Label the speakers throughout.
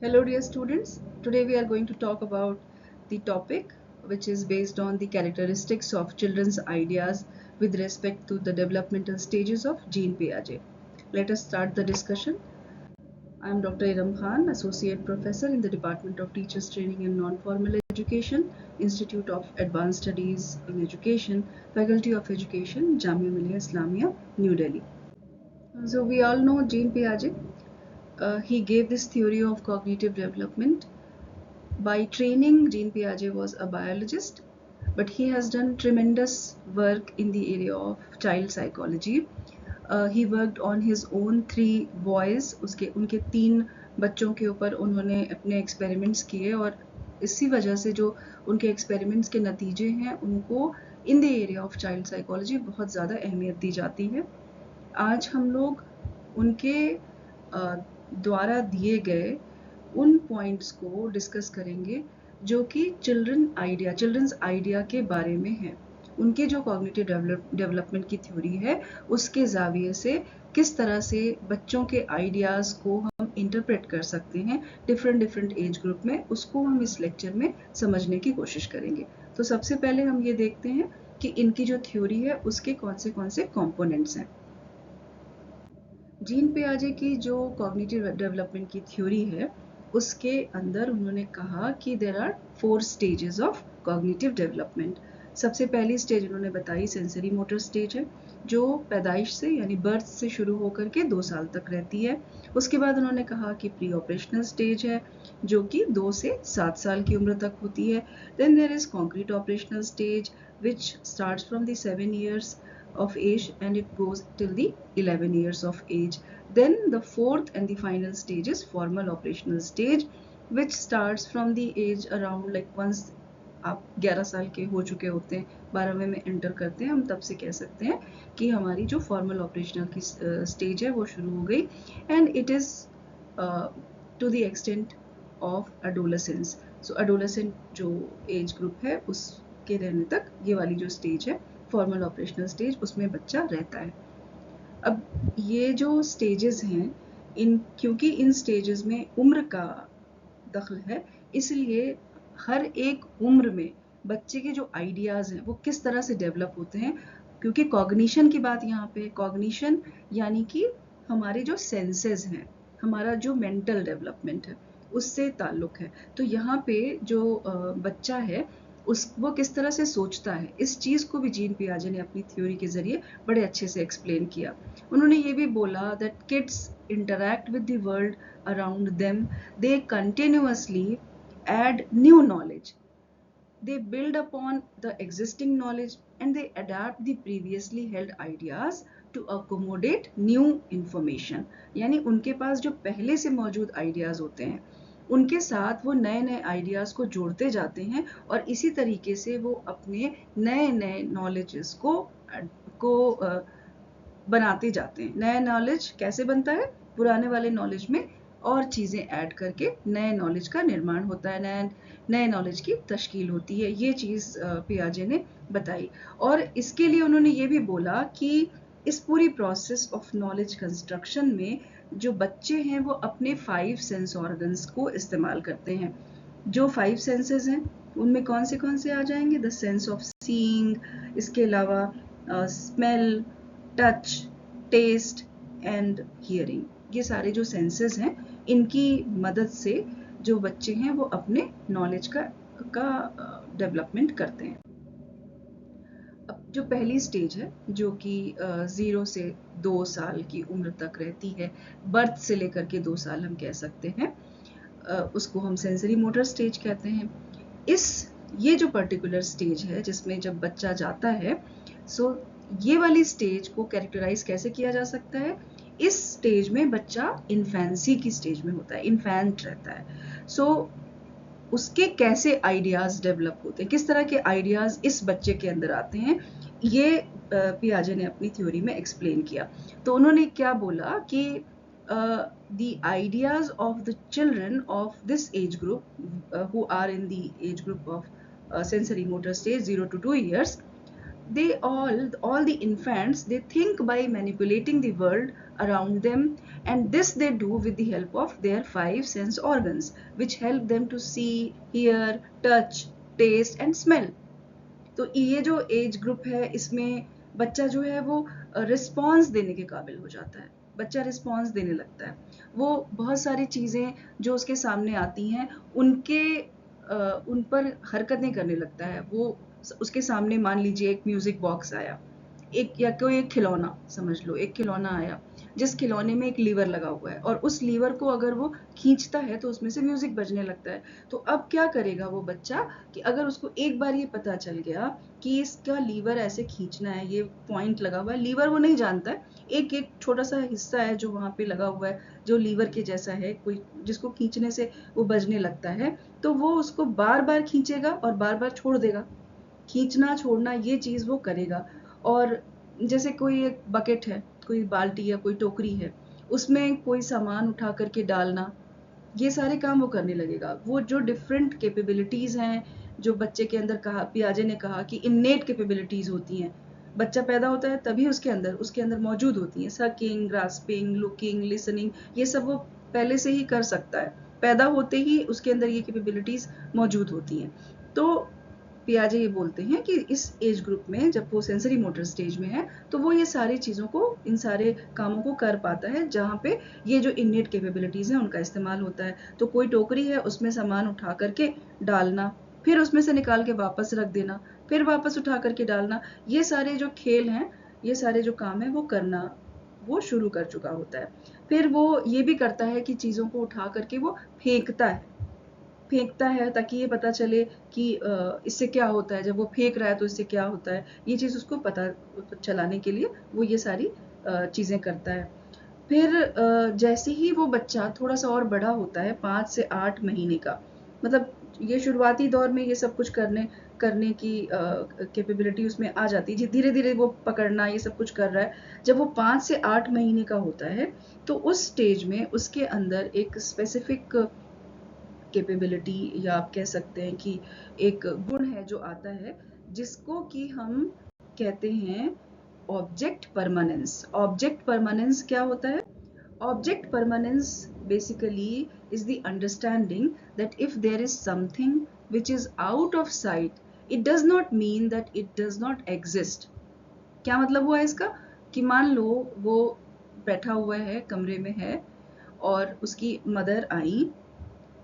Speaker 1: Hello dear students, today we are going to talk about the topic which is based on the characteristics of children's ideas with respect to the developmental stages of Jean Piaget. Let us start the discussion. I am Dr. Iram Khan, Associate Professor in the Department of Teachers Training and Non-Formal Education, Institute of Advanced Studies in Education, Faculty of Education, Jamia Millia Islamia, New Delhi. So we all know Jean Piaget. He gave this theory of cognitive development. By training, Jean Piaget was a biologist, but he has done tremendous work in the area of child psychology. He worked on his own 3 boys. उनके 3 बच्चों के ऊपर उन्होंने अपने experiments किए और इसी वजह से जो उनके एक्सपेरिमेंट्स के नतीजे हैं उनको in the area of child psychology बहुत ज़्यादा अहमियत दी जाती है. आज हम लोग उनके द्वारा दिए गए उन पॉइंट्स को डिस्कस करेंगे जो कि चिल्ड्रंस आइडिया के बारे में है. उनके जो कॉग्निटिव डेवलपमेंट की थ्योरी है उसके जाविये से किस तरह से बच्चों के आइडियाज़ को हम इंटरप्रेट कर सकते हैं डिफरेंट एज ग्रुप में, उसको हम इस लेक्चर में समझने की कोशिश करेंगे. तो सबसे पहले हम ये देखते हैं कि इनकी जो थ्योरी है उसके कौन से कंपोनेंट्स हैं. जीन पियाजे की जो कॉग्निटिव डेवलपमेंट की थ्योरी है उसके अंदर उन्होंने कहा कि there are 4 stages of cognitive development. सबसे पहली स्टेज उन्होंने बताई सेंसरी मोटर स्टेज है जो पैदाइश से यानी बर्थ से शुरू होकर के 2 साल तक रहती है. उसके बाद उन्होंने कहा कि प्री ऑपरेशनल स्टेज है जो कि 2 से 7 साल की उम्र तक होती है. Then there is concrete operational stage which starts from the 7 years of age and it goes till the 11 years of age. Then the fourth and the final stage is formal operational stage which starts from the age around like once आप 11 साल के हो चुके होते हैं, 12वें में enter करते हैं, हम तब से कह सकते हैं कि हमारी जो फॉर्मल ऑपरेशनल की स्टेज है वो शुरू हो गई. And it is to the extent of adolescence. So adolescent जो एज ग्रुप है उसके रहने तक ये वाली जो स्टेज है फॉर्मल ऑपरेशनल स्टेज उसमें बच्चा रहता है. अब ये जो स्टेजेस हैं क्योंकि इन स्टेजेस में उम्र का दखल है इसलिए हर एक उम्र में बच्चे के जो आइडियाज़ हैं वो किस तरह से डेवलप होते हैं. क्योंकि कॉग्निशन की बात यहाँ पे, कॉग्निशन यानी कि हमारे जो सेंसेस हैं, हमारा जो मेंटल डेवलपमेंट है उससे ताल्लुक है. तो यहाँ पे जो बच्चा है वो किस तरह से सोचता है, इस चीज़ को भी जीन पियाजे ने अपनी थ्योरी के ज़रिए बड़े अच्छे से एक्सप्लेन किया. उन्होंने ये भी बोला that kids interact with the world around them, they continuously add new knowledge, they build upon the existing knowledge and they adapt the previously held ideas to accommodate new information. यानी उनके पास जो पहले से मौजूद आइडियाज़ होते हैं उनके साथ वो नए आइडियाज़ को जोड़ते जाते हैं और इसी तरीके से वो अपने नए नॉलेजेस को बनाते जाते हैं. नया नॉलेज कैसे बनता है? पुराने वाले नॉलेज में और चीज़ें ऐड करके नए नॉलेज का निर्माण होता है, नए नॉलेज की तश्कील होती है. ये चीज़ पियाजे ने बताई. और इसके लिए उन्होंने ये भी बोला कि इस पूरी प्रोसेस ऑफ नॉलेज कंस्ट्रक्शन में जो बच्चे हैं वो अपने 5 सेंस ऑर्गन्स को इस्तेमाल करते हैं. जो 5 सेंसेस हैं उनमें कौन से आ जाएंगे? द सेंस ऑफ सीइंग, इसके अलावा smell, touch, taste and hearing. ये सारे जो सेंसेस हैं इनकी मदद से जो बच्चे हैं वो अपने नॉलेज का डेवलपमेंट करते हैं. अब जो पहली स्टेज है जो कि 0 से 2 साल की उम्र तक रहती है, बर्थ से लेकर के 2 साल हम कह सकते हैं, उसको हम सेंसरी मोटर स्टेज कहते हैं. ये जो पर्टिकुलर स्टेज है जिसमें जब बच्चा जाता है, सो ये वाली स्टेज को कैरेक्टराइज कैसे किया जा सकता है? इस स्टेज में बच्चा इन्फेंसी की स्टेज में होता है, इन्फेंट रहता है. सो उसके कैसे आइडियाज़ डेवलप होते हैं, किस तरह के आइडियाज़ इस बच्चे के अंदर आते हैं, ये पियाजे ने अपनी थ्योरी में एक्सप्लेन किया. तो उन्होंने क्या बोला कि the ideas of the children of this age group who are in the age group of sensory motor stage 0 to 2 years, all the infants, they think by manipulating the world around them, and this they do with the help of their 5 sense organs, which help them to see, hear, touch, taste and smell. तो ये जो age group है, इसमें बच्चा जो है वो response देने के काबिल हो जाता है, बच्चा रिस्पॉन्स देने लगता है, वो बहुत सारी चीज़ें जो उसके सामने आती हैं उन पर हरकतें करने लगता है। वो उसके सामने मान लीजिए एक म्यूजिक बॉक्स आया, एक या कोई एक खिलौना समझ लो, एक खिलौना आया जिस खिलौने में एक लीवर लगा हुआ है, और उस लीवर को अगर वो खींचता है तो उसमें से म्यूजिक बजने लगता है। तो अब क्या करेगा वो बच्चा कि अगर उसको एक बार ये पता चल गया कि इसका लीवर ऐसे खींचना है, ये पॉइंट लगा हुआ है, लीवर वो नहीं जानता है, एक एक छोटा सा हिस्सा है जो वहां पे लगा हुआ है जो लीवर के जैसा है, कोई जिसको खींचने से वो बजने लगता है, तो वो उसको बार बार खींचेगा और बार बार छोड़ देगा। खींचना छोड़ना ये चीज वो करेगा। और जैसे कोई एक बकेट है, कोई बाल्टी या कोई टोकरी है, उसमें कोई सामान उठा करके डालना, ये सारे काम वो करने लगेगा। वो जो डिफरेंट कैपेबिलिटीज हैं जो बच्चे के अंदर, कहा पियाजे ने कहा कि इन्नेट कैपेबिलिटीज होती हैं, बच्चा पैदा होता है तभी उसके अंदर मौजूद होती हैं। सकिंग, ग्रास्पिंग, लुकिंग, लिसनिंग, ये सब वो पहले से ही कर सकता है, पैदा होते ही उसके अंदर ये कैपेबिलिटीज मौजूद होती हैं। तो पियाजे ये बोलते हैं कि इस एज ग्रुप में जब वो सेंसरी मोटर स्टेज में है तो वो ये सारी चीज़ों को, इन सारे कामों को कर पाता है, जहाँ पे ये जो इननेट कैपेबिलिटीज़ हैं उनका इस्तेमाल होता है। तो कोई टोकरी है, उसमें सामान उठा करके डालना, फिर उसमें से निकाल के वापस रख देना, फिर वापस उठा करके डालना, ये सारे जो खेल हैं, ये सारे जो काम है वो करना वो शुरू कर चुका होता है। फिर वो ये भी करता है कि चीज़ों को उठा करके वो फेंकता है ताकि ये पता चले कि इससे क्या होता है, जब वो फेंक रहा है तो इससे क्या होता है, ये चीज़ उसको पता चलाने के लिए वो ये सारी चीज़ें करता है। फिर जैसे ही वो बच्चा थोड़ा सा और बड़ा होता है, 5 से 8 महीने का, मतलब ये शुरुआती दौर में ये सब कुछ करने की कैपेबिलिटी उसमें आ जाती है, धीरे धीरे वो पकड़ना ये सब कुछ कर रहा है। जब वो 5 से 8 महीने का होता है तो उस स्टेज में उसके अंदर एक स्पेसिफिक कैपेबिलिटी, या आप कह सकते हैं कि एक गुण है जो आता है, जिसको कि हम कहते हैं ऑब्जेक्ट परमानेंस। ऑब्जेक्ट परमानेंस क्या होता है? Object permanence basically is the understanding that if there is something which is out of sight, it does not mean that it does not exist. क्या मतलब हुआ इसका? कि मान लो वो बैठा हुआ है, कमरे में है, और उसकी मदर आई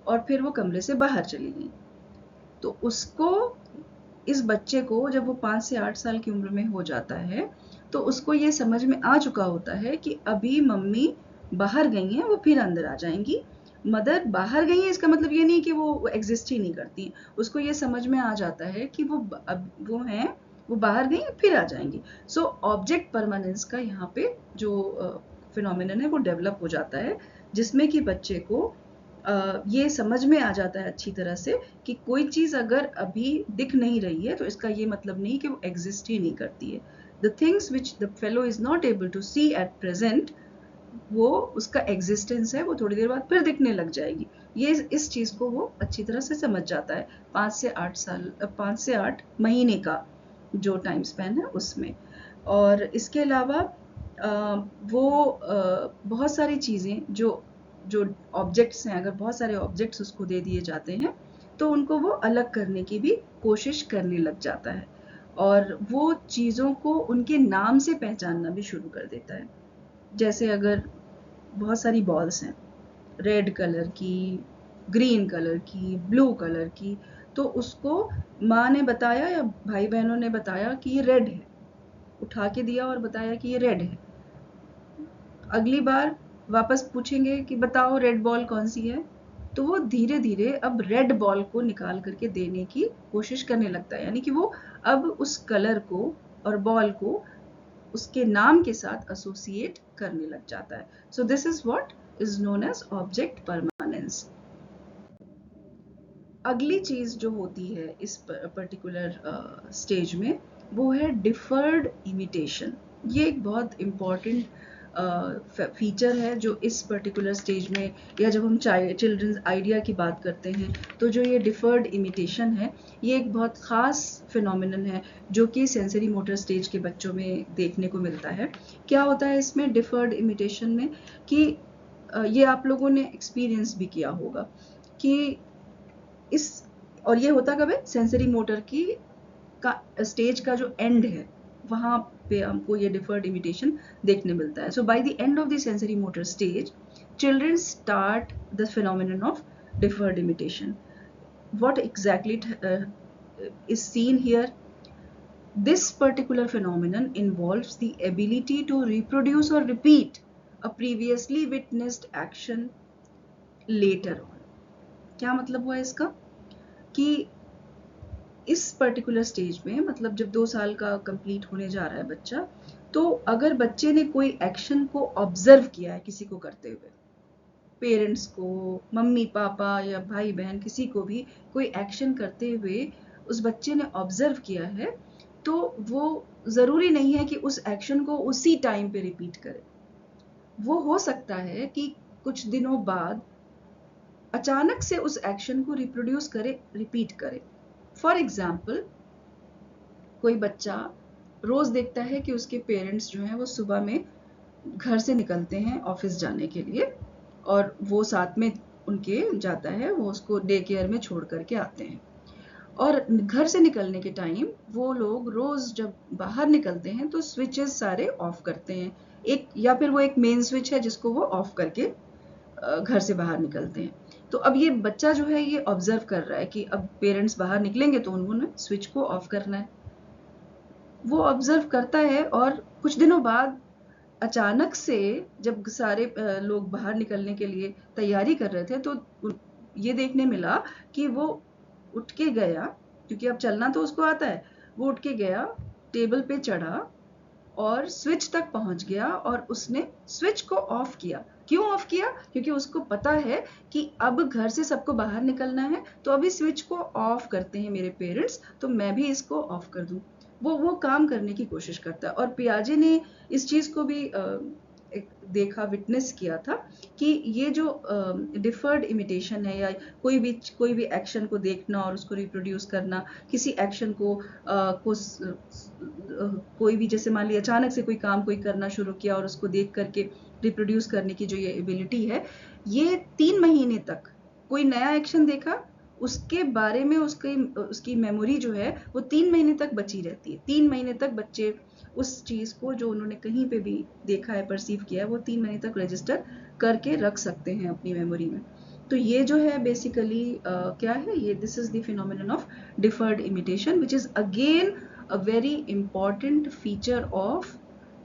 Speaker 1: और फिर वो कमरे से बाहर चली गई, तो उसको, इस बच्चे को जब वो 5 से 8 साल की उम्र में हो जाता है तो उसको ये समझ में आ चुका होता है कि अभी मम्मी बाहर गई हैं, वो फिर अंदर आ जाएंगी। मदर बाहर गई है इसका मतलब ये नहीं कि वो एग्जिस्ट ही नहीं करती, उसको ये समझ में आ जाता है कि वो हैं, वो बाहर गई फिर आ जाएंगी। सो ऑब्जेक्ट परमानेंस का यहाँ पे जो फिनोमिनन है वो डेवलप हो जाता है, जिसमें कि बच्चे को ये समझ में आ जाता है अच्छी तरह से कि कोई चीज़ अगर अभी दिख नहीं रही है तो इसका ये मतलब नहीं कि वो एग्जिस्ट ही नहीं करती है। The things which the fellow is not able to see at present, वो उसका एग्जिस्टेंस है वो थोड़ी देर बाद फिर दिखने लग जाएगी। ये इस चीज़ को वो अच्छी तरह से समझ जाता है 5 से 8 महीने का जो टाइम स्पैन है उसमें। और इसके अलावा वो बहुत सारी चीज़ें जो ऑब्जेक्ट्स हैं, अगर बहुत सारे ऑब्जेक्ट्स उसको दे दिए जाते हैं तो उनको वो अलग करने की भी कोशिश करने लग जाता है, और वो चीज़ों को उनके नाम से पहचानना भी शुरू कर देता है। जैसे अगर बहुत सारी बॉल्स हैं, रेड कलर की, ग्रीन कलर की, ब्लू कलर की, तो उसको माँ ने बताया या भाई बहनों ने बताया कि ये रेड है, उठा के दिया और बताया कि ये रेड है। अगली बार वापस पूछेंगे कि बताओ रेड बॉल कौन सी है, तो वो धीरे धीरे अब रेड बॉल को निकाल करके देने की कोशिश करने लगता है, यानी कि वो अब उस कलर को और बॉल को उसके नाम के साथ एसोसिएट करने लग जाता है। So this is what is known as object permanence. अगली चीज जो होती है इस पर्टिकुलर स्टेज में वो है डिफर्ड इमिटेशन। ये एक बहुत इम्पॉर्टेंट फीचर है जो इस पर्टिकुलर स्टेज में, या जब हम चिल्ड्रंस आइडिया की बात करते हैं तो जो ये डिफर्ड इमिटेशन है, ये एक बहुत ख़ास फिनोमिनन है जो कि सेंसरी मोटर स्टेज के बच्चों में देखने को मिलता है। क्या होता है इसमें डिफर्ड इमिटेशन में कि ये आप लोगों ने एक्सपीरियंस भी किया होगा कि इस, और ये होता कब है, सेंसरी मोटर की का स्टेज का जो एंड है वहां पे हमको ये डिफर्ड इमिटेशन देखने मिलता है। So by the end of the sensory motor stage children start the phenomenon of deferred imitation. What exactly is seen here? This particular phenomenon involves the ability to reproduce or repeat a previously witnessed action later on. क्या मतलब हुआ इसका कि इस particular stage में, मतलब जब 2 साल का कंप्लीट होने जा रहा है बच्चा, तो अगर बच्चे ने कोई एक्शन को ऑब्जर्व किया है किसी को करते हुए, पेरेंट्स को, मम्मी पापा या भाई बहन किसी को भी कोई एक्शन करते हुए उस बच्चे ने ऑब्जर्व किया है, तो वो ज़रूरी नहीं है कि उस एक्शन को उसी टाइम पे रिपीट करे। वो हो सकता है कि कुछ दिनों बाद अचानक से उस एक्शन को रिप्रोड्यूस करे, रिपीट करे। फॉर एग्जाम्पल, कोई बच्चा रोज देखता है कि उसके पेरेंट्स जो हैं वो सुबह में घर से निकलते हैं ऑफिस जाने के लिए, और वो साथ में उनके जाता है, वो उसको डे केयर में छोड़ करके आते हैं। और घर से निकलने के टाइम वो लोग रोज जब बाहर निकलते हैं तो स्विचेस सारे ऑफ करते हैं, एक या फिर वो एक मेन स्विच है जिसको वो ऑफ करके घर से बाहर निकलते हैं। तो अब ये बच्चा जो है ये ऑब्जर्व कर रहा है कि अब पेरेंट्स बाहर निकलेंगे तो उन्होंने स्विच को ऑफ करना है। वो ऑब्जर्व करता है और कुछ दिनों बाद अचानक से जब सारे लोग बाहर निकलने के लिए तैयारी कर रहे थे तो ये देखने मिला कि वो उठ के गया, क्योंकि अब चलना तो उसको आता है, वो उठ के गया, टेबल पे चढ़ा और स्विच तक पहुंच गया और उसने स्विच को ऑफ किया। क्यों ऑफ किया? क्योंकि उसको पता है कि अब घर से सबको बाहर निकलना है, तो अभी स्विच को ऑफ करते हैं मेरे पेरेंट्स, तो मैं भी इसको ऑफ कर दूं। वो काम करने की कोशिश करता है। और पियाजे ने इस चीज को भी एक देखा, विटनेस किया था कि ये जो डिफर्ड इमिटेशन है, या कोई भी एक्शन को देखना और उसको रिप्रोड्यूस करना, किसी एक्शन को कोई भी, जैसे मान लिया अचानक से कोई काम कोई करना शुरू किया और उसको देख करके रिप्रोड्यूस करने की जो ये एबिलिटी है, ये 3 महीने तक कोई नया एक्शन देखा, उसके बारे में उसकी मेमोरी जो है वो 3 महीने तक बची रहती है। 3 महीने तक बच्चे उस चीज को जो उन्होंने कहीं पे भी देखा है, परसीव किया है, वो 3 महीने तक रजिस्टर करके रख सकते हैं अपनी मेमोरी में। तो ये जो है बेसिकली क्या है, ये this is the phenomenon of deferred imitation, which is again a very important feature of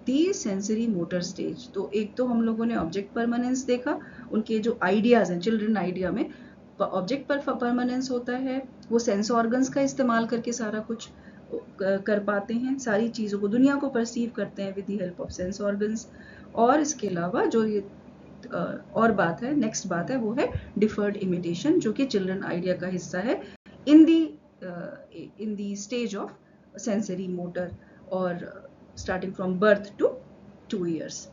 Speaker 1: the sensory motor stage. तो एक तो हम लोगों ने ऑब्जेक्ट परमानेंस देखा, उनके जो आइडियाज हैं चिल्ड्रन आइडिया में ऑब्जेक्ट पर परमानेंस होता है, वो सेंस ऑर्गन्स का इस्तेमाल करके सारा कुछ कर पाते हैं, सारी चीज़ों को, दुनिया को परसीव करते हैं with the help of sense organs. और इसके अलावा जो ये और बात है, नेक्स्ट बात है, वो है डिफर्ड इमिटेशन, जो कि चिल्ड्रन आइडिया का हिस्सा है in the stage of sensory motor, और starting from birth to 2 years।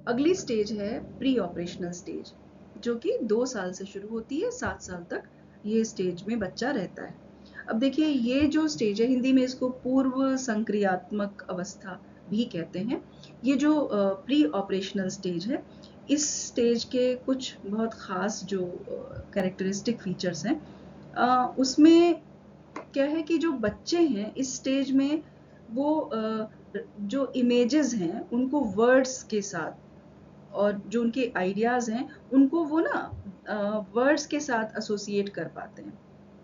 Speaker 1: अगली स्टेज है प्री ऑपरेशनल स्टेज, जो कि 2 साल से शुरू होती है, 7 साल तक ये स्टेज में बच्चा रहता है। अब देखिए, ये जो स्टेज है, हिंदी में इसको पूर्व संक्रियात्मक अवस्था भी कहते हैं। ये जो प्री ऑपरेशनल स्टेज है, इस स्टेज के कुछ बहुत खास जो कैरेक्टरिस्टिक फीचर्स हैं, उसमें क्या है कि जो बच्चे हैं इस स्टेज में, वो जो इमेजेस हैं उनको वर्ड्स के साथ, और जो उनके आइडियाज हैं उनको वो ना वर्ड्स के साथ एसोसिएट कर पाते हैं।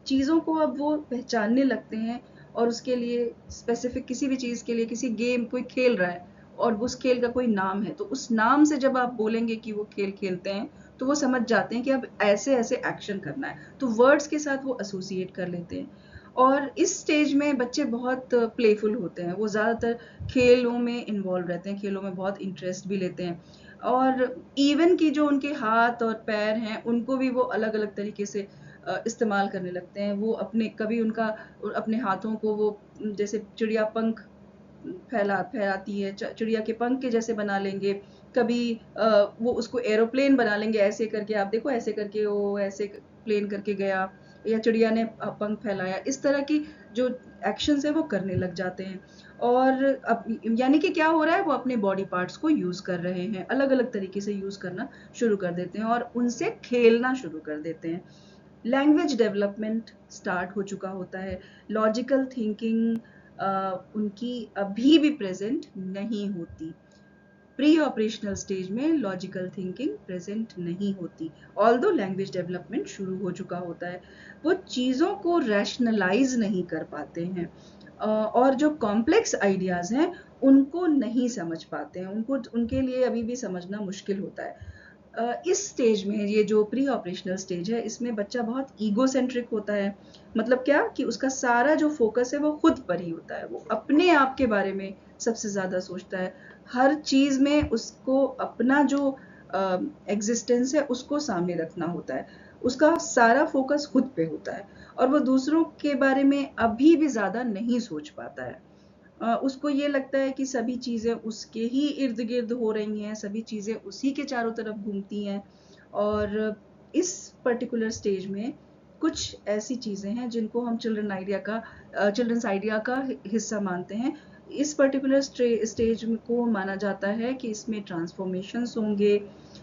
Speaker 1: चीज़ों को अब वो पहचानने लगते हैं, और उसके लिए स्पेसिफिक किसी भी चीज़ के लिए, किसी गेम कोई खेल रहा है और उस खेल का कोई नाम है, तो उस नाम से जब आप बोलेंगे कि वो खेल खेलते हैं, तो वो समझ जाते हैं कि अब ऐसे ऐसे एक्शन करना है, तो वर्ड्स के साथ वो एसोसिएट कर लेते हैं। और इस स्टेज में बच्चे बहुत प्लेफुल होते हैं, वो ज़्यादातर खेलों में इन्वॉल्व रहते हैं, खेलों में बहुत इंटरेस्ट भी लेते हैं, और इवन की जो उनके हाथ और पैर हैं उनको भी वो अलग अलग तरीके से इस्तेमाल करने लगते हैं। वो अपने, कभी उनका अपने हाथों को वो जैसे चिड़िया पंख फैलाती है, चिड़िया के पंख के जैसे बना लेंगे, कभी वो उसको एरोप्लेन बना लेंगे, ऐसे करके आप देखो, ऐसे करके वो ऐसे प्लेन करके गया, या चिड़िया ने पंख फैलाया, इस तरह की जो एक्शंस है वो करने लग जाते हैं। और अब यानी कि क्या हो रहा है, वो अपने बॉडी पार्ट्स को यूज कर रहे हैं, अलग अलग तरीके से यूज करना शुरू कर देते हैं और उनसे खेलना शुरू कर देते हैं। लैंग्वेज डेवलपमेंट स्टार्ट हो चुका होता है, लॉजिकल थिंकिंग उनकी अभी भी प्रेजेंट नहीं होती। प्री ऑपरेशनल स्टेज में लॉजिकल थिंकिंग प्रेजेंट नहीं होती, ऑल्दो लैंग्वेज डेवलपमेंट शुरू हो चुका होता है। वो चीज़ों को रैशनलाइज नहीं कर पाते हैं और जो कॉम्प्लेक्स आइडियाज हैं उनको नहीं समझ पाते हैं, उनको उनके लिए अभी भी समझना मुश्किल होता है। इस स्टेज में, ये जो प्री ऑपरेशनल स्टेज है, इसमें बच्चा बहुत ईगोसेंट्रिक होता है। मतलब क्या कि उसका सारा जो फोकस है वो खुद पर ही होता है, वो अपने आप के बारे में सबसे ज्यादा सोचता है, हर चीज में उसको अपना जो एग्जिस्टेंस है उसको सामने रखना होता है, उसका सारा फोकस खुद पे होता है और वो दूसरों के बारे में अभी भी ज्यादा नहीं सोच पाता है। उसको ये लगता है कि सभी चीज़ें उसके ही इर्द गिर्द हो रही हैं, सभी चीज़ें उसी के चारों तरफ घूमती हैं। और इस पर्टिकुलर स्टेज में कुछ ऐसी चीज़ें हैं जिनको हम चिल्ड्रंस आइडिया का हिस्सा मानते हैं। इस पर्टिकुलर स्टेज को माना जाता है कि इसमें ट्रांसफॉर्मेशंस होंगे,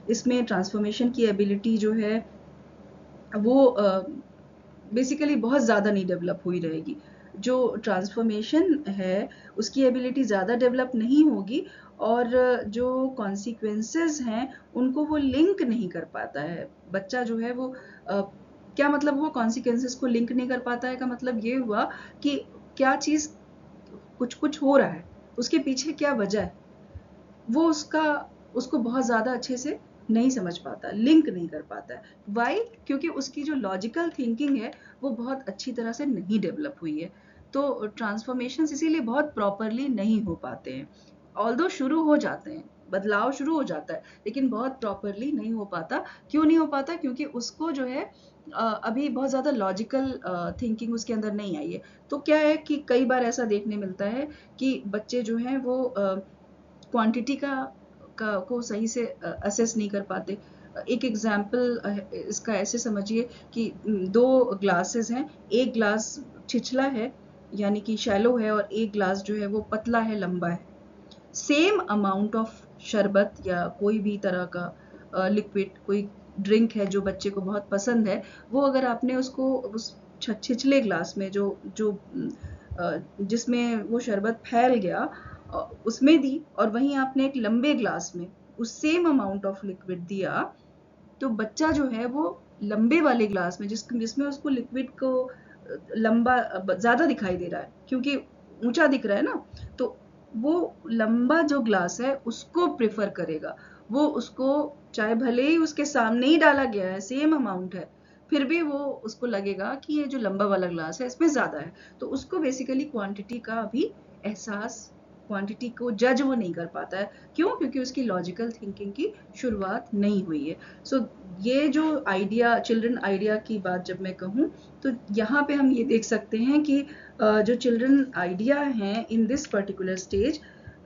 Speaker 1: इसमें ट्रांसफॉर्मेशन की एबिलिटी जो है वो बेसिकली बहुत ज़्यादा नहीं डेवलप हुई रहेगी। जो ट्रांसफॉर्मेशन है उसकी एबिलिटी ज़्यादा डेवलप नहीं होगी और जो कॉन्सिक्वेंसेस हैं उनको वो लिंक नहीं कर पाता है बच्चा, जो है वो क्या मतलब वो कॉन्सिक्वेंसेस को लिंक नहीं कर पाता है का मतलब ये हुआ कि क्या चीज़, कुछ कुछ हो रहा है, उसके पीछे क्या वजह है, वो उसको बहुत ज़्यादा अच्छे से नहीं समझ पाता, लिंक नहीं कर पाता है। वाई? क्योंकि उसकी जो लॉजिकल थिंकिंग है वो बहुत अच्छी तरह से नहीं डेवलप हुई है, तो ट्रांसफॉर्मेशन इसीलिए बहुत प्रॉपरली नहीं हो पाते हैं। ऑल्दो शुरू हो जाते हैं, बदलाव शुरू हो जाता है, लेकिन बहुत प्रॉपरली नहीं हो पाता। क्यों नहीं हो पाता? क्योंकि उसको जो है अभी बहुत ज़्यादा लॉजिकल थिंकिंग उसके अंदर नहीं आई है। तो क्या है कि कई बार ऐसा देखने मिलता है कि बच्चे जो हैं वो क्वांटिटी को सही से असेस नहीं कर पाते। एक एग्जाम्पल इसका ऐसे समझिए कि दो ग्लासेस हैं, एक ग्लास छिछला है यानी कि शैलो है और एक ग्लास जो है वो पतला है, लंबा है। सेम अमाउंट ऑफ शरबत या कोई भी तरह का लिक्विड, कोई ड्रिंक है जो बच्चे को बहुत पसंद है, वो अगर आपने उसको उस छिछले ग्लास में जो जो जिसमें वो शरबत फैल गया उसमें दी, और वहीं आपने एक लंबे ग्लास में उस सेम अमाउंट ऑफ लिक्विड दिया, तो बच्चा जो है वो लंबे वाले ग्लास में जिसमें उसको लिक्विड को लंबा ज्यादा दिखाई दे रहा है क्योंकि ऊंचा दिख रहा है ना, तो वो लंबा जो ग्लास है उसको प्रेफर करेगा। वो उसको, चाहे भले ही उसके सामने ही डाला गया है, सेम अमाउंट है, फिर भी वो उसको लगेगा कि ये जो लंबा वाला ग्लास है इसमें ज्यादा है। तो उसको बेसिकली क्वांटिटी का भी एहसास, क्वांटिटी को जज वो नहीं कर पाता है। क्यों? क्योंकि उसकी लॉजिकल थिंकिंग की शुरुआत नहीं हुई है। सो ये जो आइडिया, चिल्ड्रन आइडिया की बात जब मैं कहूँ, तो यहाँ पे हम ये देख सकते हैं कि जो चिल्ड्रन आइडिया हैं in this particular stage,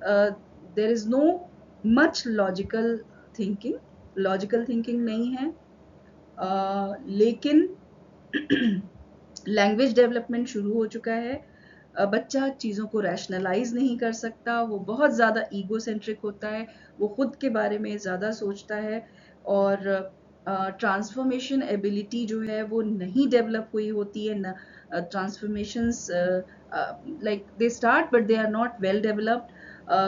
Speaker 1: there is no much logical thinking, logical thinking नहीं है, लेकिन लैंग्वेज डेवलपमेंट शुरू हो चुका है। बच्चा चीज़ों को रैशनलाइज नहीं कर सकता, वो बहुत ज़्यादा ईगोसेंट्रिक होता है, वो खुद के बारे में ज़्यादा सोचता है और ट्रांसफॉर्मेशन एबिलिटी जो है वो नहीं डेवलप हुई होती है। Transformations like they start but they are not well developed,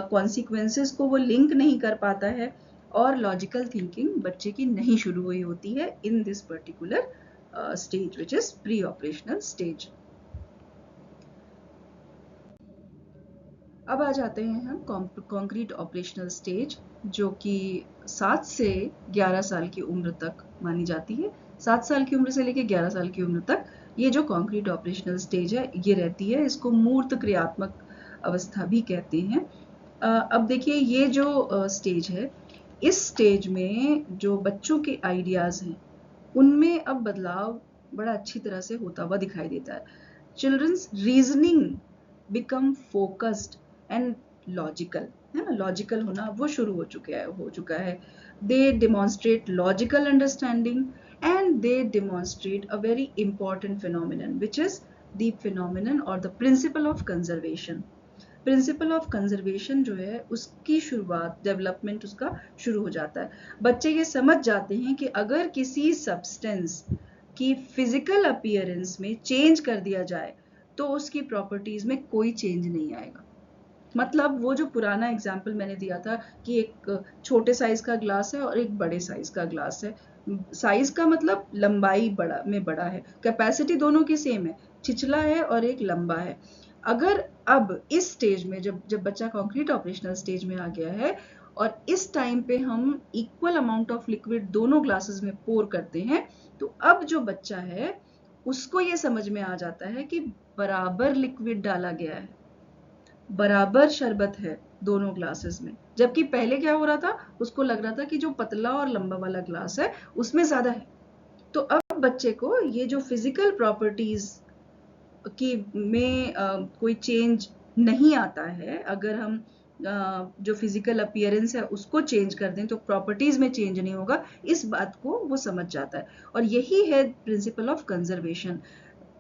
Speaker 1: consequences को वो लिंक नहीं कर पाता है और लॉजिकल थिंकिंग बच्चे की नहीं शुरू हुई होती है इन this particular stage, which is pre-operational stage. अब आ जाते हैं हम कॉन्क्रीट ऑपरेशनल स्टेज, जो कि 7 से 11 साल की उम्र तक मानी जाती है। 7 साल की उम्र से लेकर 11 साल की उम्र तक ये जो कॉन्क्रीट ऑपरेशनल स्टेज है ये रहती है। इसको मूर्त क्रियात्मक अवस्था भी कहते हैं। अब देखिए ये जो स्टेज है, इस स्टेज में जो बच्चों के आइडियाज हैं उनमें अब बदलाव बड़ा अच्छी तरह से होता हुआ दिखाई देता है। Children's reasoning become focused and logical, है ना, लॉजिकल होना वो शुरू हो चुका है। They demonstrate logical understanding and they demonstrate a very important phenomenon which is the phenomenon और the principle of conservation. Principle of conservation जो है उसकी शुरुआत, डेवलपमेंट उसका शुरू हो जाता है। बच्चे ये समझ जाते हैं कि अगर किसी सब्सटेंस की फिजिकल अपीयरेंस में चेंज कर दिया जाए तो उसकी प्रॉपर्टीज में कोई चेंज नहीं आएगा। मतलब वो जो पुराना एग्जाम्पल मैंने दिया था कि एक छोटे साइज का ग्लास है और एक बड़े साइज का ग्लास है, साइज का मतलब लंबाई बड़ा है, कैपेसिटी दोनों की सेम है, छिछला है और एक लंबा है। अगर अब इस स्टेज में जब बच्चा कॉन्क्रीट ऑपरेशनल स्टेज में आ गया है और इस टाइम पे हम इक्वल अमाउंट ऑफ लिक्विड दोनों ग्लासेस में पोर करते हैं, तो अब जो बच्चा है उसको ये समझ में आ जाता है कि बराबर लिक्विड डाला गया है, बराबर शरबत है दोनों ग्लासेस में। जबकि पहले क्या हो रहा था, उसको लग रहा था कि जो पतला और लंबा वाला ग्लास है उसमें ज्यादा है। तो अब बच्चे को ये जो फिजिकल प्रॉपर्टीज की में कोई चेंज नहीं आता है, अगर हम जो फिजिकल अपीयरेंस है उसको चेंज कर दें तो प्रॉपर्टीज में चेंज नहीं होगा, इस बात को वो समझ जाता है। और यही है प्रिंसिपल ऑफ कंजर्वेशन,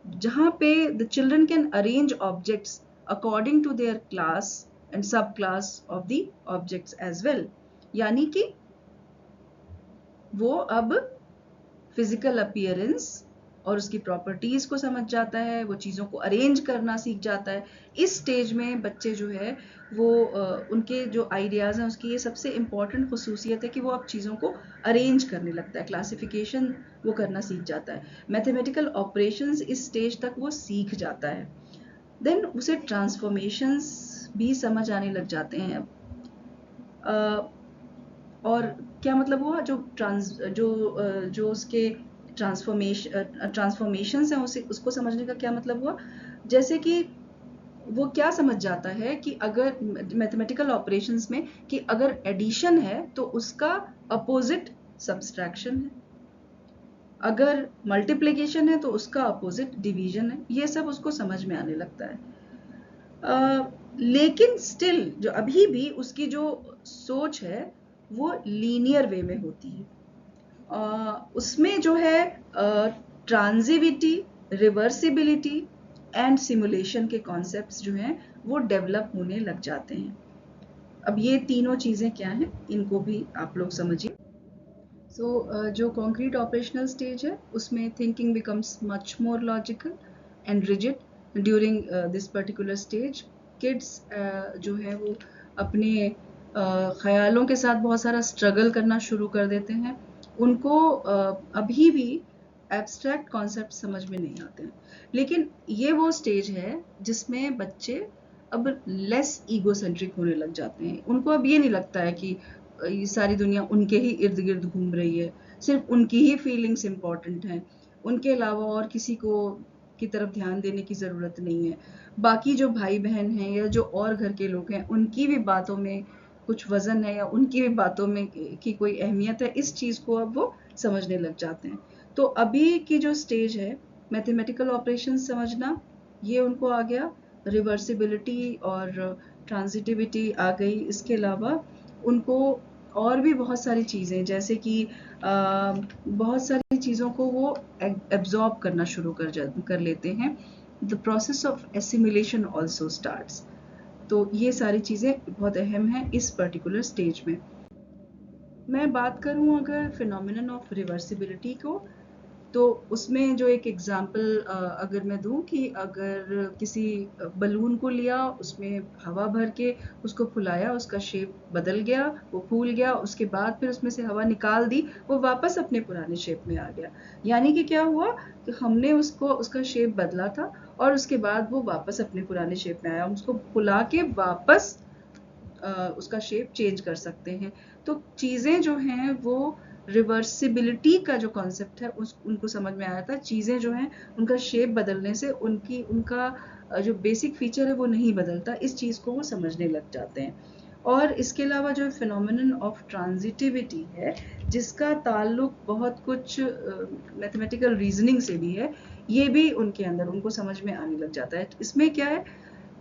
Speaker 1: जहां पे the children can arrange objects according to their class and sub class of the objects as well. यानी कि वो अब फिजिकल अपीयरेंस और उसकी प्रॉपर्टीज को समझ जाता है, वो चीज़ों को अरेंज करना सीख जाता है। इस स्टेज में बच्चे जो है वो उनके जो आइडियाज़ हैं उसकी ये सबसे इम्पॉर्टेंट खसूसियत है कि वो अब चीज़ों को अरेंज करने लगता है, क्लासिफिकेशन वो करना सीख जाता है, मैथमेटिकल ऑपरेशंस इस स्टेज तक वो सीख जाता है। देन उसे ट्रांसफॉर्मेशंस भी समझ आने लग जाते हैं अब। और क्या मतलब हुआ, जो उसके ट्रांसफॉर्मेशंस हैं उसको समझने का क्या मतलब हुआ, जैसे कि वो क्या समझ जाता है कि अगर मैथमेटिकल ऑपरेशंस में कि अगर एडिशन है तो उसका अपोजिट सब्सट्रैक्शन है, अगर मल्टीप्लिकेशन है तो उसका अपोजिट डिवीजन है। ये सब उसको समझ में आने लगता है। लेकिन स्टिल जो अभी भी उसकी जो सोच है वो लीनियर वे में होती है। उसमें जो है ट्रांजिविटी, रिवर्सिबिलिटी एंड सिमुलेशन के कॉन्सेप्ट्स जो हैं वो डेवलप होने लग जाते हैं। अब ये तीनों चीज़ें क्या हैं इनको भी आप लोग समझिए। जो कॉन्क्रीट ऑपरेशनल स्टेज है उसमें thinking becomes much more logical and rigid during this particular stage. Kids जो है वो अपने ख्यालों के साथ बहुत सारा स्ट्रगल करना शुरू कर देते हैं। उनको अभी भी एब्स्ट्रैक्ट कॉन्सेप्ट समझ में नहीं आते हैं, लेकिन ये वो स्टेज है जिसमें बच्चे अब लेस ईगोसेंट्रिक होने लग जाते हैं। उनको अब ये नहीं लगता है कि ये सारी दुनिया उनके ही इर्द गिर्द घूम रही है, सिर्फ उनकी ही फीलिंग्स इम्पॉर्टेंट हैं, उनके अलावा और किसी को की तरफ ध्यान देने की ज़रूरत नहीं है। बाकी जो भाई बहन हैं या जो और घर के लोग हैं उनकी भी बातों में कुछ वजन है या उनकी भी बातों में की कोई अहमियत है, इस चीज़ को अब वो समझने लग जाते हैं। तो अभी की जो स्टेज है मैथमेटिकल ऑपरेशन समझना, ये उनको आ गया, रिवर्सिबिलिटी और ट्रांजिटिविटी आ गई। इसके अलावा उनको और भी बहुत सारी चीज़ें, जैसे कि बहुत सारी चीज़ों को वो एब्जॉर्ब करना शुरू कर लेते हैं। The process of assimilation also starts. तो ये सारी चीज़ें बहुत अहम हैं इस पर्टिकुलर स्टेज में। मैं बात करूं अगर फिनोमिनन ऑफ रिवर्सिबिलिटी को, तो उसमें जो एक एग्जांपल अगर मैं दूं कि अगर किसी बलून को लिया, उसमें हवा भर के उसको फुलाया, उसका शेप बदल गया, वो फूल गया, उसके बाद फिर उसमें से हवा निकाल दी, वो वापस अपने पुराने शेप में आ गया। यानी कि क्या हुआ कि हमने उसका शेप बदला था और उसके बाद वो वापस अपने पुराने शेप में आया। हम उसको फुला के वापस उसका शेप चेंज कर सकते हैं। तो चीज़ें जो हैं वो रिवर्सिबिलिटी का जो कॉन्सेप्ट है उनको समझ में आया था। चीज़ें जो हैं उनका शेप बदलने से उनका जो बेसिक फीचर है वो नहीं बदलता, इस चीज़ को वो समझने लग जाते हैं। और इसके अलावा जो फिनोमिनन ऑफ ट्रांजिटिविटी है, जिसका ताल्लुक बहुत कुछ मैथमेटिकल रीजनिंग से भी है, ये भी उनके अंदर उनको समझ में आने लग जाता है। इसमें क्या है,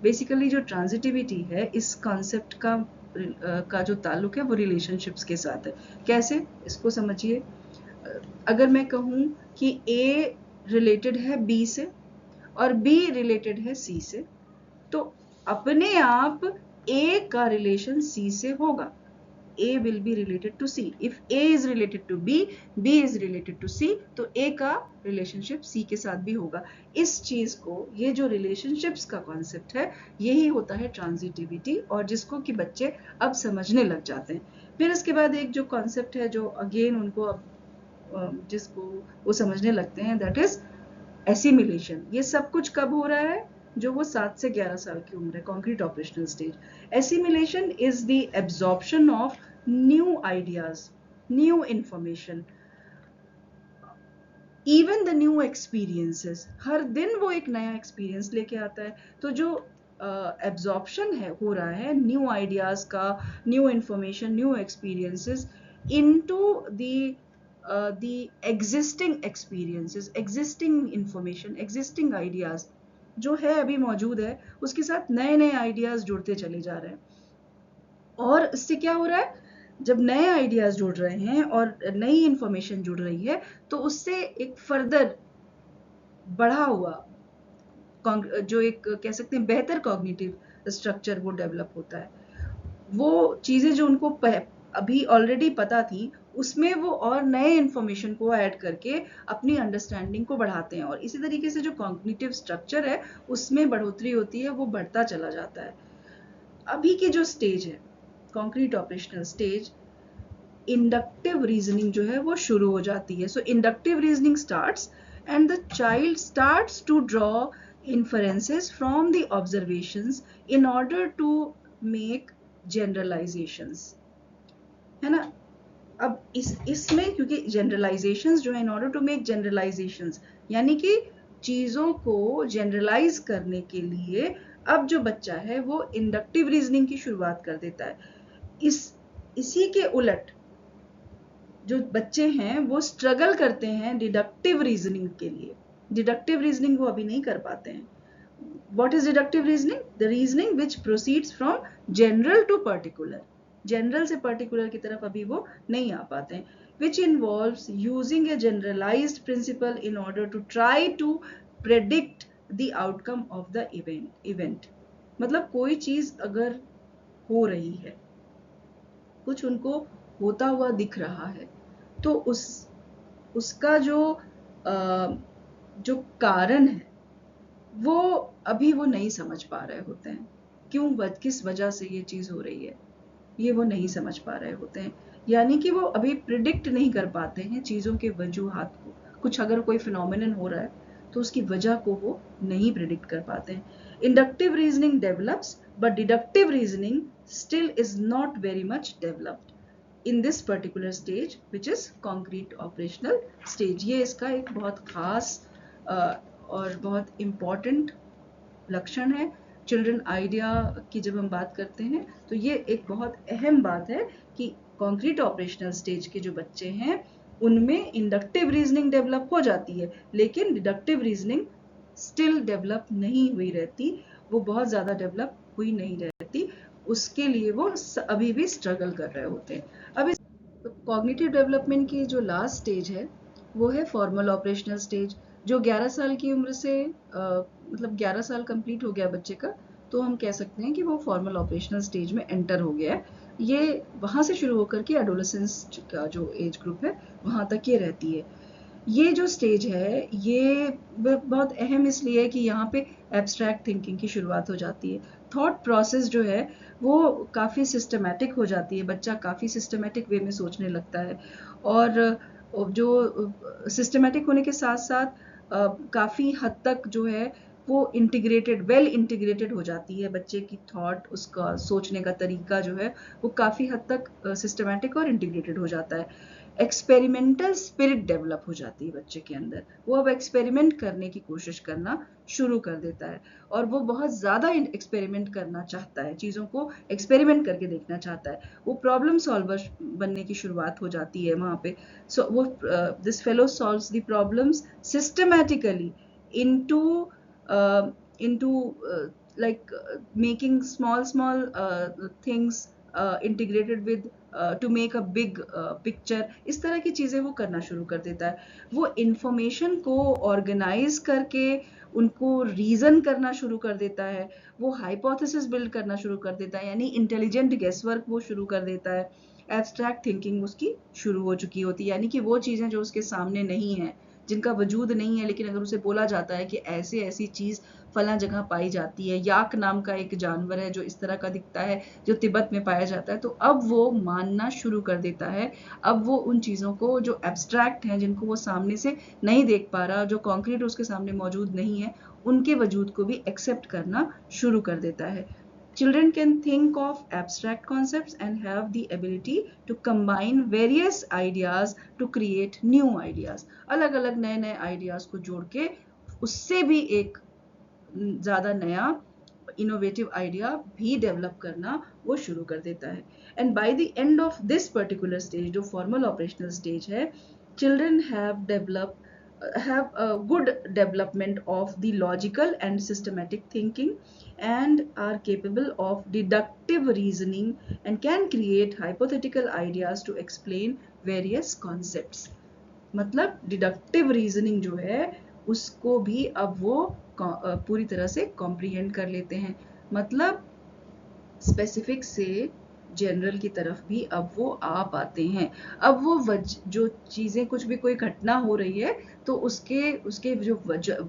Speaker 1: बेसिकली जो ट्रांजिटिविटी है इस कॉन्सेप्ट का जो ताल्लुक है वो रिलेशनशिप्स के साथ है। कैसे, इसको समझिए। अगर मैं कहूँ कि ए रिलेटेड है बी से और बी रिलेटेड है सी से, तो अपने आप ए का रिलेशन सी से होगा। A will be related to C. If A is related to B, B is related to C, तो A का रिलेशनशिप C के साथ भी होगा। इस चीज को, ये जो रिलेशनशिप्स का कॉन्सेप्ट है, यही होता है ट्रांजिटिविटी, और जिसको कि बच्चे अब समझने लग जाते हैं। फिर इसके बाद एक जो कॉन्सेप्ट है जो अगेन उनको अब जिसको वो समझने लगते हैं, दैट इज एसिमिलेशन। ये सब कुछ कब हो रहा है? जो वो 7 से 11 साल की उम्र है, concrete operational stage. Assimilation is the absorption of new ideas, new information, even the new experiences. हर दिन वो एक नया एक्सपीरियंस लेके आता है। तो जो एब्जॉर्प्शन है हो रहा है न्यू आइडियाज का, new information, new experiences into the existing experiences, existing information, existing ideas जो है अभी मौजूद है, उसके साथ नए नए आइडियाज जुड़ते चले जा रहे हैं। और इससे क्या हो रहा है, जब नए आइडियाज जुड़ रहे हैं और नई इंफॉर्मेशन जुड़ रही है, तो उससे एक फर्दर बढ़ा हुआ जो एक कह सकते हैं बेहतर कॉग्निटिव स्ट्रक्चर वो डेवलप होता है। वो चीजें जो उनको अभी ऑलरेडी पता थी, उसमें वो और नए इंफॉर्मेशन को ऐड करके अपनी अंडरस्टैंडिंग को बढ़ाते हैं, और इसी तरीके से जो कॉग्निटिव स्ट्रक्चर है उसमें बढ़ोतरी होती है, वो बढ़ता चला जाता है। अभी की जो स्टेज है, concrete operational stage, inductive reasoning जो है वो शुरू हो जाती है। So inductive reasoning starts and the child starts to draw inferences from the observations in order to make generalizations, है ना। अब इसमें क्योंकि जनरलाइजेशंस जो है, in order to make generalisations, यानी कि चीजों को जनरलाइज करने के लिए अब जो बच्चा है वो इंडक्टिव रीजनिंग की शुरुआत कर देता है। इसी के उलट जो बच्चे हैं वो स्ट्रगल करते हैं डिडक्टिव रीजनिंग के लिए। डिडक्टिव रीजनिंग वो अभी नहीं कर पाते हैं। What is deductive reasoning? The reasoning which proceeds from general to particular. General से particular की तरफ अभी वो नहीं आ पाते हैं. Which involves using a generalized principle in order to try to predict the outcome of the event. मतलब कोई चीज अगर हो रही है, कुछ उनको होता हुआ दिख रहा है, तो उसका जो कारण है वो अभी वो नहीं समझ पा रहे होते हैं। किस वजह से ये चीज हो रही है, ये वो नहीं समझ पा रहे होते हैं। यानी कि वो अभी प्रिडिक्ट नहीं कर पाते हैं चीजों के वजूहात को। कुछ अगर कोई फिनोमिनन हो रहा है तो उसकी वजह को वो नहीं प्रिडिक्ट कर पाते हैं। Inductive reasoning develops, but deductive reasoning still is not very much developed in this particular stage, which is concrete operational stage. ये इसका एक बहुत खास और बहुत इम्पॉर्टेंट लक्षण है। चिल्ड्रन आइडिया की जब हम बात करते हैं तो ये एक बहुत अहम बात है कि कॉन्क्रीट ऑपरेशनल स्टेज के जो बच्चे हैं उनमें इंडक्टिव रीजनिंग डेवलप हो जाती है, लेकिन डिडक्टिव रीजनिंग स्टिल डेवलप नहीं हुई रहती, वो बहुत ज़्यादा डेवलप हुई नहीं रहती। उसके लिए वो अभी भी स्ट्रगल कर रहे होते हैं। अब इस कॉग्निटिव डेवलपमेंट की जो लास्ट स्टेज है वो है फॉर्मल ऑपरेशनल स्टेज। जो 11 साल की उम्र से मतलब 11 साल कंप्लीट हो गया बच्चे का, तो हम कह सकते हैं कि वो फॉर्मल ऑपरेशनल स्टेज में एंटर हो गया है। ये वहाँ से शुरू होकर के एडोलेसेंस का जो एज ग्रुप है वहाँ तक ये रहती है। ये जो स्टेज है ये बहुत अहम इसलिए है कि यहाँ पे एब्स्ट्रैक्ट थिंकिंग की शुरुआत हो जाती है। थॉट प्रोसेस जो है वो काफ़ी सिस्टमैटिक हो जाती है, बच्चा काफ़ी सिस्टमैटिक वे में सोचने लगता है, और जो सिस्टमैटिक होने के साथ साथ काफ़ी हद तक जो है वो वेल इंटीग्रेटेड हो जाती है। बच्चे की थॉट, उसका सोचने का तरीका जो है वो काफ़ी हद तक सिस्टमैटिक और इंटीग्रेटेड हो जाता है। एक्सपेरिमेंटल स्पिरिट डेवलप हो जाती है बच्चे के अंदर। वो अब एक्सपेरिमेंट करने की कोशिश करना शुरू कर देता है, और वो बहुत ज़्यादा एक्सपेरिमेंट करना चाहता है, चीज़ों को एक्सपेरिमेंट करके देखना चाहता है। वो प्रॉब्लम सॉल्वर बनने की शुरुआत हो जाती है वहाँ पे। सो वो this fellow solves the problems systematically into like making small things integrated with to make a big picture, इस तरह की चीज़ें वो करना शुरू कर देता है। वो इंफॉर्मेशन को ऑर्गेनाइज करके उनको रीजन करना शुरू कर देता है, वो हाइपोथेसिस बिल्ड करना शुरू कर देता है, यानी इंटेलिजेंट गेस वर्क वो शुरू कर देता है। एब्स्ट्रैक्ट थिंकिंग उसकी शुरू हो चुकी होती है, यानी कि वो चीज़ें जो उसके सामने नहीं है, जिनका वजूद नहीं है, लेकिन अगर उसे बोला जाता है कि ऐसे ऐसी चीज़ फला जगह पाई जाती है, याक नाम का एक जानवर है जो इस तरह का दिखता है, जो तिब्बत में पाया जाता है, तो अब वो मानना शुरू कर देता है। अब वो उन चीज़ों को जो एब्स्ट्रैक्ट हैं, जिनको वो सामने से नहीं देख पा रहा, जो कॉन्क्रीट उसके सामने मौजूद नहीं है, उनके वजूद को भी एक्सेप्ट करना शुरू कर देता है। Children can think of abstract concepts and have the ability to combine various ideas to create new ideas. अलग अलग नए नए ideas को जोड़ के उससे भी एक ज़्यादा नया इनोवेटिव आइडिया भी डेवलप करना वो शुरू कर देता है। And bye the end of this particular stage, जो फॉर्मल ऑपरेशनल स्टेज है, children have a good development of the logical and systematic thinking and are capable of deductive reasoning and can create hypothetical ideas to explain various concepts. मतलब deductive reasoning जो है उसको भी अब वो पूरी तरह से कॉम्प्रिहेंड कर लेते हैं। मतलब स्पेसिफिक से जनरल की तरफ भी अब वो आ पाते हैं। अब वो जो चीज़ें, कुछ भी कोई घटना हो रही है तो उसके जो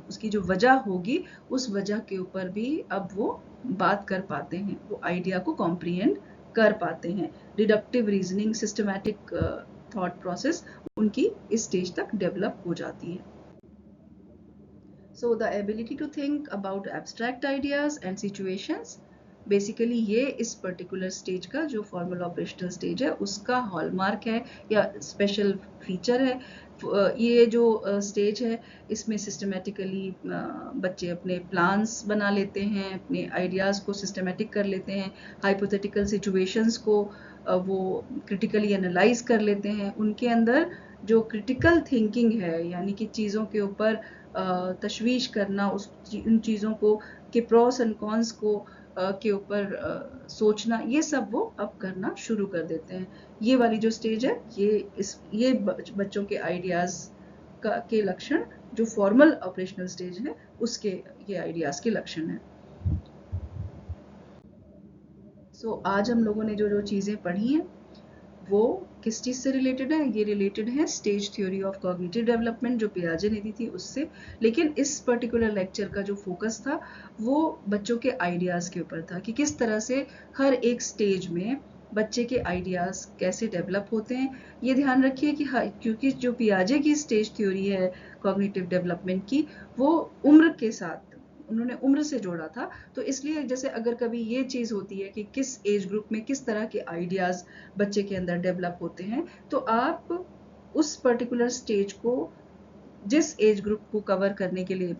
Speaker 1: उसकी जो वजह होगी, उस वजह के ऊपर भी अब वो बात कर पाते हैं, वो आइडिया को कॉम्प्रिहेंड कर पाते हैं। Deductive reasoning, systematic thought process उनकी इस स्टेज तक डेवलप हो जाती है। So the ability to think about abstract ideas and situations, basically ये इस पर्टिकुलर स्टेज का, जो फॉर्मल ऑपरेशनल स्टेज है, उसका हॉलमार्क है या स्पेशल फीचर है। ये जो स्टेज है, इसमें सिस्टमेटिकली बच्चे अपने प्लान्स बना लेते हैं, अपने आइडियाज़ को सिस्टमेटिक कर लेते हैं, हाइपोथेटिकल सिचुएशंस को वो क्रिटिकली एनालाइज कर लेते हैं। उनके अंदर जो क्रिटिकल थिंकिंग है, यानी कि चीज़ों के ऊपर तशवीश करना, उन चीज़ों को के प्रोस एंड कॉन्स को के ऊपर सोचना, ये सब वो अब करना शुरू कर देते हैं। ये वाली जो स्टेज है, ये बच्चों के आइडियाज़ के लक्षण, जो फॉर्मल ऑपरेशनल स्टेज है उसके ये आइडियाज़ के लक्षण हैं। सो आज हम लोगों ने जो चीज़ें पढ़ी हैं वो किस चीज़ से रिलेटेड है? ये रिलेटेड है stage theory of cognitive development जो पियाजे ने दी थी उससे। लेकिन इस पर्टिकुलर लेक्चर का जो फोकस था वो बच्चों के आइडियाज़ के ऊपर था, कि किस तरह से हर एक स्टेज में बच्चे के आइडियाज़ कैसे डेवलप होते हैं। ये ध्यान रखिए कि क्योंकि जो पियाजे की स्टेज थ्योरी है कॉग्निटिव डेवलपमेंट की, वो उम्र के साथ उन्होंने उम्र से जोड़ा था, तो इसलिए जैसे अगर कभी ये चीज़ होती है कि किस एज ग्रुप में किस तरह के आइडियाज़ बच्चे के अंदर डेवलप होते हैं, तो आप उस पर्टिकुलर स्टेज को जिस एज ग्रुप को कवर करने के लिए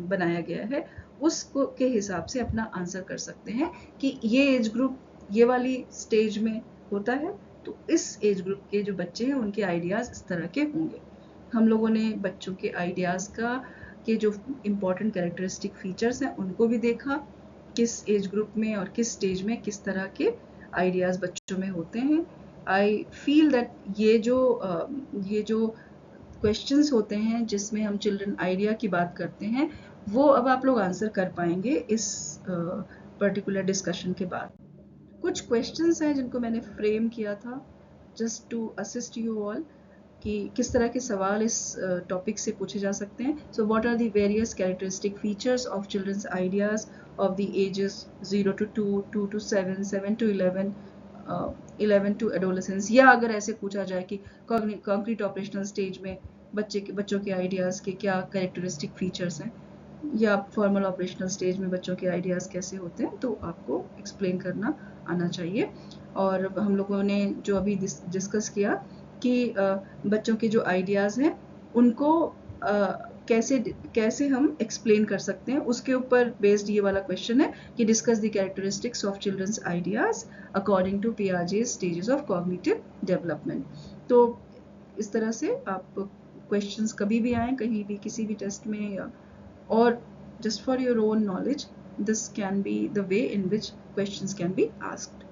Speaker 1: बनाया गया है उसको के हिसाब से अपना आंसर कर सकते हैं कि ये एज ग्रुप ये वाली स्टेज में होता है, तो इस एज ग्रुप के जो बच्चे हैं उनके आइडियाज़ इस तरह के होंगे। हम लोगों ने बच्चों के आइडियाज़ के जो इम्पॉर्टेंट कैरेक्टरिस्टिक फीचर्स हैं उनको भी देखा, किस एज ग्रुप में और किस स्टेज में किस तरह के आइडियाज़ बच्चों में होते हैं। आई फील दैट ये जो क्वेश्चंस होते हैं जिसमें हम चिल्ड्रन आइडिया की बात करते हैं, वो अब आप लोग आंसर कर पाएंगे इस पर्टिकुलर डिस्कशन के बाद। कुछ क्वेश्चंस हैं जिनको मैंने फ्रेम किया था just to assist you all, कि किस तरह के सवाल इस टॉपिक से पूछे जा सकते हैं। So what are the various characteristic features of childrens ideas of the ages 0 to 2, 2 to 7, 7 to 11, 11 to adolescence. या अगर ऐसे पूछा जाए कि कॉन्क्रीट ऑपरेशनल स्टेज में बच्चों के आइडियाज़ के क्या कैरेक्टरिस्टिक फीचर्स हैं, या फॉर्मल ऑपरेशनल स्टेज में बच्चों के आइडियाज़ कैसे होते हैं, तो आपको एक्सप्लेन करना आना चाहिए। और हम लोगों ने जो अभी डिस्कस किया कि बच्चों के जो आइडियाज़ हैं उनको कैसे हम एक्सप्लेन कर सकते हैं, उसके ऊपर बेस्ड ये वाला क्वेश्चन है कि discuss the characteristics of children's ideas according to Piaget's stages of cognitive development. तो इस तरह से आप क्वेश्चंस कभी भी आए कहीं भी किसी भी टेस्ट में, या और just for your own knowledge this can be the way in which questions can be asked.